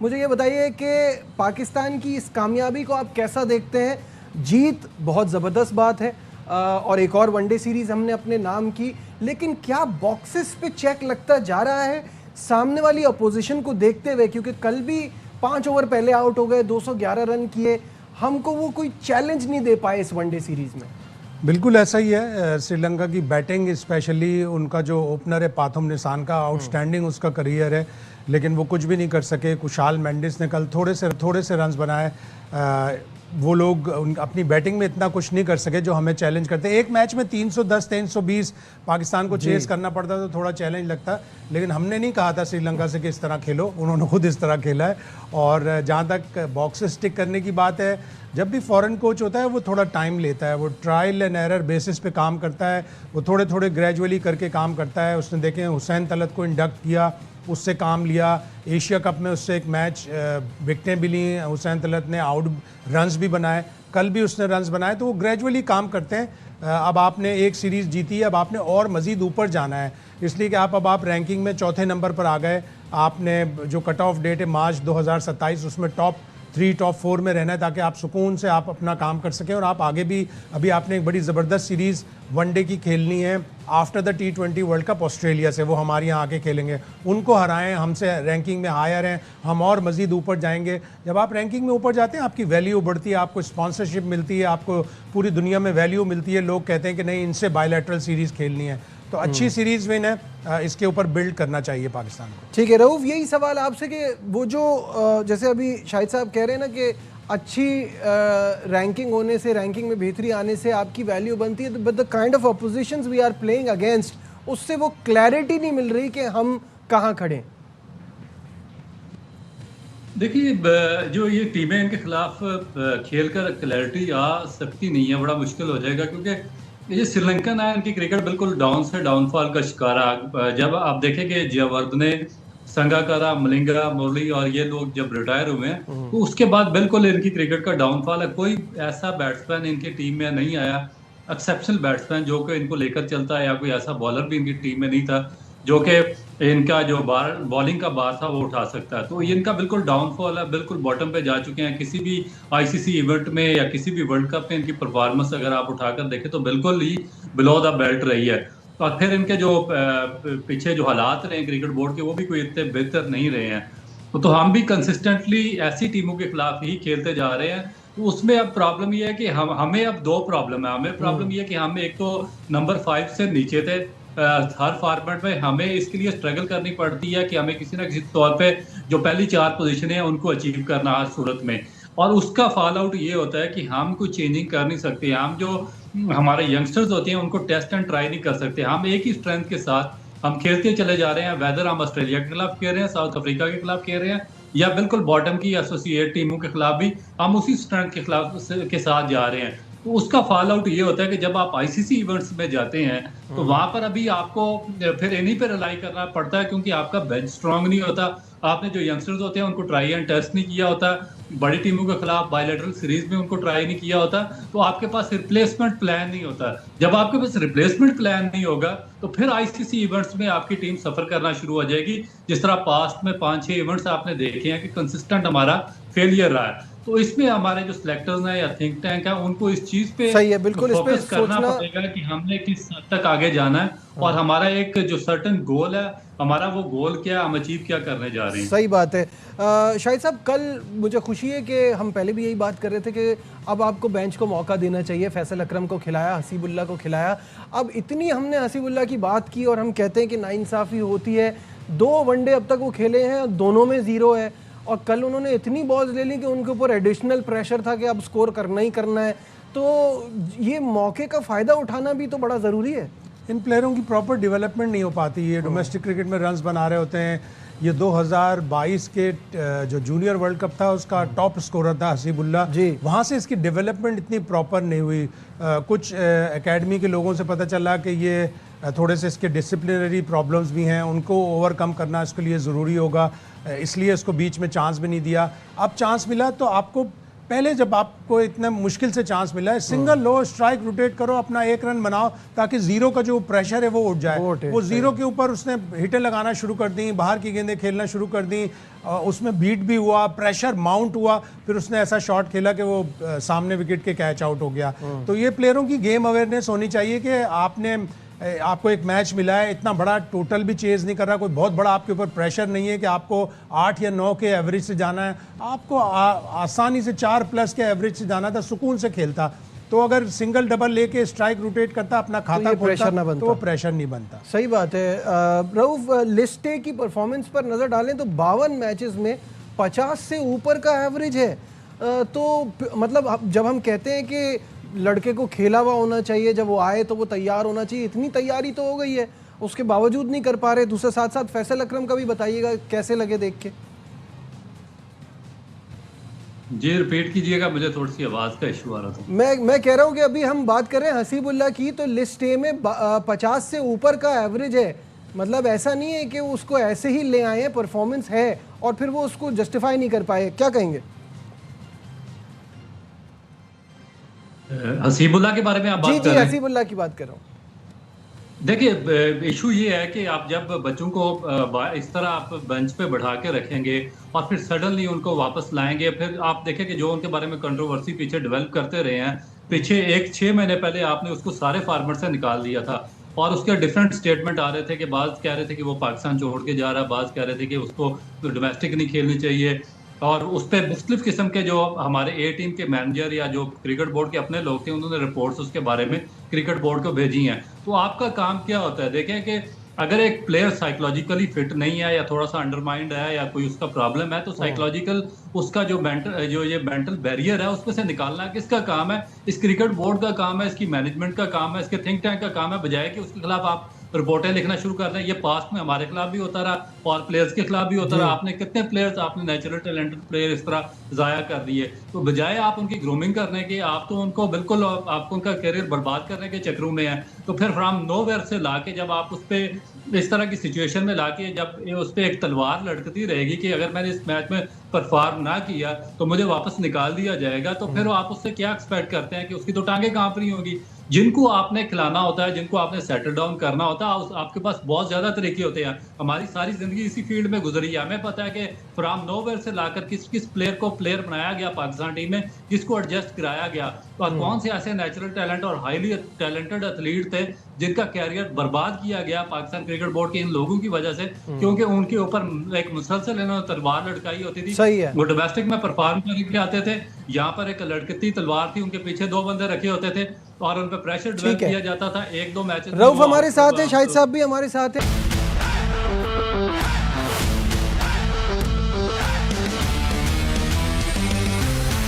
मुझे ये बताइए कि पाकिस्तान की इस कामयाबी को आप कैसा देखते हैं। जीत बहुत ज़बरदस्त बात है और एक और वनडे सीरीज़ हमने अपने नाम की, लेकिन क्या बॉक्सेस पे चेक लगता जा रहा है सामने वाली अपोजिशन को देखते हुए, क्योंकि कल भी 5 ओवर पहले आउट हो गए, 211 रन किए, हमको वो कोई चैलेंज नहीं दे पाए इस वनडे सीरीज़ में। बिल्कुल ऐसा ही है। श्रीलंका की बैटिंग, स्पेशली उनका जो ओपनर है पाथुम निसान का, आउटस्टैंडिंग उसका करियर है, लेकिन वो कुछ भी नहीं कर सके। कुशाल मेंडिस ने कल थोड़े से रन्स बनाए। वो लोग अपनी बैटिंग में इतना कुछ नहीं कर सके जो हमें चैलेंज करते। एक मैच में 310 320 पाकिस्तान को चेस करना पड़ता तो थोड़ा चैलेंज लगता, लेकिन हमने नहीं कहा था श्रीलंका से कि इस तरह खेलो, उन्होंने खुद इस तरह खेला है। और जहाँ तक बॉक्स स्टिक करने की बात है, जब भी फॉरेन कोच होता है वो थोड़ा टाइम लेता है, वो ट्रायल एंड एरर बेसिस पे काम करता है, वो थोड़े ग्रेजुअली करके काम करता है। उसने देखें हुसैन तलत को इंडक्ट किया, उससे काम लिया। एशिया कप में उससे एक मैच विकटें भी ली, हुसैन तलत ने आउट रन्स भी बनाए, कल भी उसने रन्स बनाए। तो वो ग्रेजुअली काम करते हैं। अब आपने एक सीरीज़ जीती है, अब आपने और मज़ीद ऊपर जाना है, इसलिए कि आप रैंकिंग में चौथे नंबर पर आ गए। आपने जो कट ऑफ डेट है मार्च 2027, उसमें टॉप 3 टॉप 4 में रहना है, ताकि आप सुकून से आप अपना काम कर सकें और आप आगे भी। अभी आपने एक बड़ी ज़बरदस्त सीरीज़ वनडे की खेलनी है after the T20 world cup Australia से। वो हमारे यहाँ आके खेलेंगे, उनको हराएं, हमसे रैंकिंग में हायर हैं, हम और मज़ीद ऊपर जाएंगे। जब आप रैंकिंग में ऊपर जाते हैं आपकी वैल्यू बढ़ती है, आपको स्पॉन्सरशिप मिलती है, आपको पूरी दुनिया में वैल्यू मिलती है। लोग कहते हैं कि नहीं, इनसे बायलैटरल सीरीज़ खेलनी है, तो अच्छी सीरीज़ विन है, इसके ऊपर बिल्ड करना चाहिए पाकिस्तान को। ठीक है रऊफ, यही सवाल आपसे कि वो जो जैसे अभी शाहिद साहब कह रहे हैं ना कि अच्छी रैंकिंग होने से, रैंकिंग में बेहतरी आने से आपकी वैल्यू बनती है, but the kind of oppositions we are playing against, उससे वो क्लैरिटी नहीं मिल रही कि हम कहाँ खड़े। देखिए, जो ये टीमें इनके खिलाफ खेल कर क्लैरिटी आ सकती नहीं है, बड़ा मुश्किल हो जाएगा, क्योंकि ये श्रीलंकन है, इनकी क्रिकेट बिल्कुल डाउन से डाउनफॉल का शिकार है। जब आप देखेंगे जयवर्धने, संगाकारा, मलिंगा, मुरली और ये लोग जब रिटायर हुए हैं, तो उसके बाद बिल्कुल इनकी क्रिकेट का डाउनफॉल है। कोई ऐसा बैट्समैन इनकी टीम में नहीं आया, एक्सेप्शनल बैट्समैन जो कि इनको लेकर चलता है, या कोई ऐसा बॉलर भी इनकी टीम में नहीं था जो कि इनका जो बॉलिंग का बार था वो उठा सकता है। तो इनका बिल्कुल डाउनफॉल है, बिल्कुल बॉटम पे जा चुके हैं। किसी भी आईसीसी इवेंट में या किसी भी वर्ल्ड कप में इनकी परफॉर्मेंस अगर आप उठाकर देखें तो बिल्कुल ही बिलो द बेल्ट रही है। और फिर इनके जो पीछे जो हालात रहे क्रिकेट बोर्ड के, वो भी कोई इतने बेहतर नहीं रहे हैं। तो हम भी कंसिस्टेंटली ऐसी टीमों के खिलाफ ही खेलते जा रहे हैं। तो उसमें अब प्रॉब्लम ये है कि हमें अब दो प्रॉब्लम है। हमें प्रॉब्लम ये है कि हम एक तो नंबर 5 से नीचे थे हर फॉर्मेट में। हमें इसके लिए स्ट्रगल करनी पड़ती है कि हमें किसी ना किसी तौर पे जो पहली 4 पोजीशन है उनको अचीव करना हर सूरत में। और उसका फॉल आउट ये होता है कि हम कोई चेंजिंग कर नहीं सकते। हम जो हमारे यंगस्टर्स होते हैं उनको टेस्ट एंड ट्राई नहीं कर सकते। हम एक ही स्ट्रेंथ के साथ हम खेलते चले जा रहे हैं, वेदर हम ऑस्ट्रेलिया के खिलाफ खेल रहे हैं, साउथ अफ्रीका के खिलाफ खेल रहे हैं, या बिल्कुल बॉटम की एसोसिएट टीमों के खिलाफ भी हम उसी स्ट्रेंथ के खिलाफ के साथ जा रहे हैं। तो उसका फॉल आउट ये होता है कि जब आप आईसीसी इवेंट्स में जाते हैं तो वहां पर अभी आपको फिर इन्हीं पे रिलाई करना पड़ता है, क्योंकि आपका बेंच स्ट्रांग नहीं होता। आपने जो यंगस्टर्स होते हैं उनको ट्राई एंड टेस्ट नहीं किया होता, बड़ी टीमों के खिलाफ बायलैटरल सीरीज में उनको ट्राई नहीं किया होता, तो आपके पास रिप्लेसमेंट प्लान नहीं होता। जब आपके पास रिप्लेसमेंट प्लान नहीं होगा तो फिर आईसीसी इवेंट्स में आपकी टीम सफर करना शुरू हो जाएगी। जिस तरह पास्ट में 5-6 इवेंट्स आपने देखे हैं कि कंसिस्टेंट हमारा फेलियर रहा है। तो इसमें हमारे जो सिलेक्टर्स हैं या थिंक टैंक है उनको इस चीज पे सही है, बिल्कुल फोकस करना पड़ेगा कि हमने किस हद तक आगे जाना है और हमारा एक जो सर्टेन गोल है, हमारा वो गोल क्या, हम अचीव क्या करने जा रहे हैं। सही बात है। शाहिद साहब, कल मुझे खुशी है कि हम पहले भी यही बात कर रहे थे कि अब आपको बेंच को मौका देना चाहिए। फैसल अकरम को खिलाया, हसीबुल्ला को खिलाया। अब इतनी हमने हसीबुल्ला की बात की और हम कहते हैं कि नाइंसाफ़ी होती है। 2 वनडे अब तक वो खेले हैं, दोनों में 0 है, और कल उन्होंने इतनी बॉल्स ले ली कि उनके ऊपर एडिशनल प्रेशर था कि अब स्कोर करना ही करना है। तो ये मौके का फ़ायदा उठाना भी तो बड़ा ज़रूरी है। इन प्लेयरों की प्रॉपर डेवलपमेंट नहीं हो पाती। ये डोमेस्टिक क्रिकेट में रन्स बना रहे होते हैं। ये 2022 के जो जूनियर वर्ल्ड कप था उसका टॉप स्कोरर था हसीबुल्ला जी, वहाँ से इसकी डेवलपमेंट इतनी प्रॉपर नहीं हुई। कुछ एकेडमी के लोगों से पता चला कि ये थोड़े से इसके डिसिप्लिनरी प्रॉब्लम्स भी हैं, उनको ओवरकम करना इसके लिए ज़रूरी होगा, इसलिए इसको बीच में चांस भी नहीं दिया। अब चांस मिला तो आपको पहले जब आपको इतना मुश्किल से चांस मिला है, सिंगल लो स्ट्राइक रोटेट करो, अपना 1 रन बनाओ ताकि जीरो का जो प्रेशर है वो उठ जाए। वो जीरो के ऊपर उसने हिटें लगाना शुरू कर दी, बाहर की गेंदें खेलना शुरू कर दी, उसमें बीट भी हुआ, प्रेशर माउंट हुआ, फिर उसने ऐसा शॉट खेला कि वो सामने विकेट के कैच आउट हो गया। तो ये प्लेयरों की गेम अवेयरनेस होनी चाहिए कि आपको एक मैच मिला है, इतना बड़ा टोटल भी चेज नहीं कर रहा, कोई बहुत बड़ा आपके ऊपर प्रेशर नहीं है कि आपको 8 या 9 के एवरेज से जाना है, आपको आसानी से 4+ के एवरेज से जाना था, सुकून से खेलता। तो अगर सिंगल डबल लेके स्ट्राइक रोटेट करता, अपना खाता खोलता, तो वो प्रेशर नहीं बनता। सही बात है। रऊफ, लिस्टे की परफॉर्मेंस पर नजर डालें तो 52 मैचेस में 50 से ऊपर का एवरेज है। तो मतलब जब हम कहते हैं कि लड़के को खेला हुआ होना चाहिए, जब वो आए तो वो तैयार होना चाहिए, इतनी तैयारी तो हो गई है, उसके बावजूद नहीं कर पा रहे। दूसरे साथ साथ फैसल अकरम का भी बताइएगा, कैसे लगे देख के? जी रिपीट कीजिएगा, मुझे थोड़ी सी आवाज का इशू आ रहा था। मैं कह रहा हूँ कि अभी हम बात कर रहे हैं हसीबुल्ला की, तो लिस्ट ए में 50 से ऊपर का एवरेज है। मतलब ऐसा नहीं है कि उसको ऐसे ही ले आए, परफॉर्मेंस है और फिर वो उसको जस्टिफाई नहीं कर पाए। क्या कहेंगे? हसीबुल्ला के बारे में आप बात कर रहे हैं? हसीबुल्ला की बात कर रहा हूँ। देखिए, इशू ये है कि आप जब बच्चों को इस तरह आप बेंच पे बैठा के रखेंगे और फिर सडनली उनको वापस लाएंगे, फिर आप देखें कि जो उनके बारे में कंट्रोवर्सी पीछे डेवलप करते रहे हैं, पीछे 6 महीने पहले आपने उसको सारे फॉर्मेट से निकाल दिया था और उसके डिफरेंट स्टेटमेंट आ रहे थे कि बाज कह रहे थे कि वो पाकिस्तान छोड़ के जा रहा है, बाज कह रहे थे कि उसको डोमेस्टिक नहीं खेलनी चाहिए, और उस पर मुख्तलिफ किस्म के जो हमारे ए टीम के मैनेजर या जो क्रिकेट बोर्ड के अपने लोग थे, उन्होंने रिपोर्ट्स उसके बारे में क्रिकेट बोर्ड को भेजी हैं। तो आपका काम क्या होता है? देखें कि अगर एक प्लेयर साइकोलॉजिकली फिट नहीं है या थोड़ा सा अंडरमाइंड है या कोई उसका प्रॉब्लम है, तो साइकोलॉजिकल उसका जो मेंटल बैरियर है उसमें से निकालना किसका काम है? इस क्रिकेट बोर्ड का काम है, इसकी मैनेजमेंट का काम है, इसके थिंक टैंक का काम है, बजाय कि उसके खिलाफ आप रिपोर्टें लिखना शुरू कर दें। ये पास्ट में हमारे खिलाफ भी होता रहा और प्लेयर्स के खिलाफ भी होता रहा। आपने कितने प्लेयर्स, आपने नेचुरल टैलेंटेड प्लेयर इस तरह जाया कर दिए। तो बजाय आप उनकी ग्रूमिंग करने के, आप तो उनको बिल्कुल आपको उनका करियर बर्बाद करने के चक्रों में है। तो फिर फ्रॉम नोवेयर से लाके जब आप उस पर इस तरह की सिचुएशन में लाके जब उस पर एक तलवार लटकती रहेगी कि अगर मैंने इस मैच में परफॉर्म ना किया तो मुझे वापस निकाल दिया जाएगा, तो फिर आप उससे क्या एक्सपेक्ट करते हैं कि उसकी तो टांगें कांप रही होंगी। जिनको आपने खिलाना होता है, जिनको आपने सेटल डाउन करना होता है, आपके पास बहुत ज्यादा तरीके होते हैं। हमारी सारी जिंदगी इसी फील्ड में गुजरी है। हमें पता है कि फ्रॉम नोवेयर से लाकर किस किस प्लेयर को प्लेयर बनाया गया पाकिस्तान टीम में, किसको एडजस्ट कराया गया, और कौन से ऐसे नेचुरल टैलेंट और हाईली टैलेंटेड एथलीट थे जिनका कैरियर बर्बाद किया गया पाकिस्तान क्रिकेट बोर्ड के इन लोगों की वजह से, क्योंकि उनके ऊपर एक मुसलसल इन्होंने तलवार लटकाई होती थी। सही है। वो डोमेस्टिक में परफॉर्म करके आते थे, यहाँ पर एक लटकती तलवार थी, उनके पीछे 2 बंदे रखे होते थे और उन पर प्रेशर डेवलप किया जाता था। 1-2 मैचेस। रऊफ हमारे साथ है, शाहिद साहब भी हमारे साथ है।